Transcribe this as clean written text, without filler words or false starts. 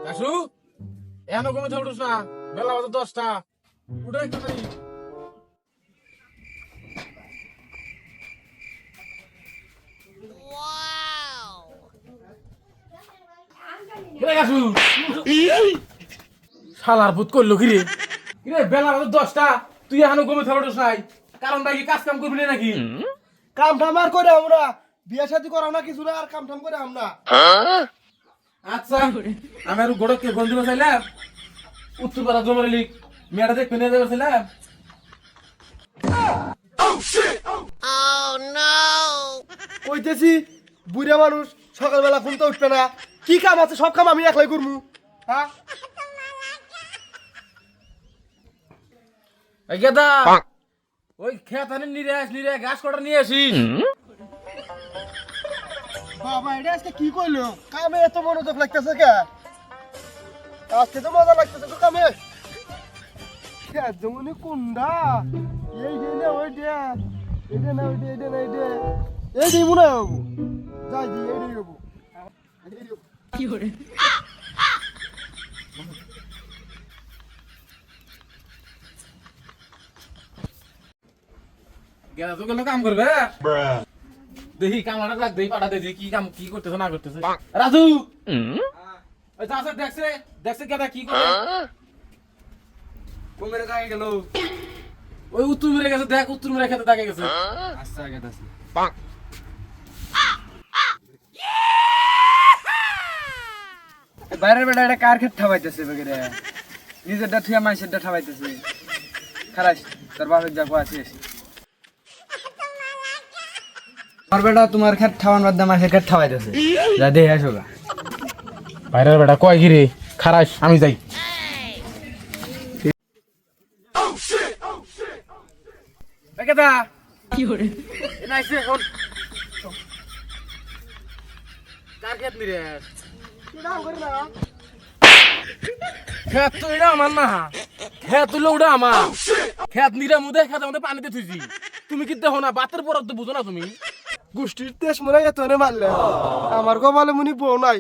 কাশু এখনো ঘুমে উঠোস না, বেলা বাজে 10টা। উঠে একটু তাড়াতাড়ি। কিরে কাশু, শালার ভূত করলো কিরে? কিরে বেলা বাজে 10টা, তুই এখনো ঘুমে উঠোস নাই? কারণটা কি কাজ কাম করবি না নাকি? কাম ঠাম আর করে আমরা বিয়ে শাদী করাও না কিছু না, আর কাম ঠাম করে আমরা। আচ্ছা আমি আর গোড়কে গন্ধ চাইলাম, উত্তরপাড়া জমার লিখ মেয়েটা দেখতে নিয়ে যাবে ছিলাম। কইতেছি বুড়া মানুষ সকালবেলা ঘুমতে উঠবে না, কি কাম আছে সব কাম আমি একলাই করবো। হ্যাঁ এই গেদা, ওই খেতানে নিরে ঘাস কটা নিয়ে আসিস। বাবা এটা আজকে কি কইলো, কামে এত মনোযোগ লাগতেছে কে? আজকে তো মজা লাগতেছে তো কামে। যেমন কোনটা এই যে না ওই দে, এটা না ওই দে, এটা না এই দে, এই দিব না বাবু, যাই দি এই দিব কি করে গেদা তো গেলো কাম করবে, দেখি কামাটা লাগ দেখি পাঠা দেখি কি কাম কি করতেছে না করতেছে। রাজু ওই চাষা দেখছে দেখছে গেদা কি করে, কোমেরে কাকে গেল। ওই উত্তর মেরে গেছে, দেখ উত্তর মেরে খেতে দেখে গেছে। আচ্ছা গেতাছি বাইরের বেটা এটা কার ক্ষেত ঠাবাইতেছে বেগেরে, নিজেরটা থুয়া মাইসেরটা ঠাবাইতেছে। খারাস তোর বাপের যা আছিস আমার বেটা তোমার ক্ষেত ঠাবান বাদ দিয়ে মাইসের ক্ষেত ঠাবাইতেছে, যা দেখে আসো গা। বাইরের বেটা কয় গিরে খারাস, আমি যাই। গেদা কি করে এটা আইছে এখন কার খেত নিরে খেত তো এটা আমার না, খেত হলো ওটা আমার। খেত নিরে মুদে খেত আমাদের পানিতে থুইছি, তুমি কি দেখো না? বাতের পর তো বুঝো না তুমি? গোষ্ঠীর তেজ মনে এত মারলে আমার কপালে মুনি বউ নাই।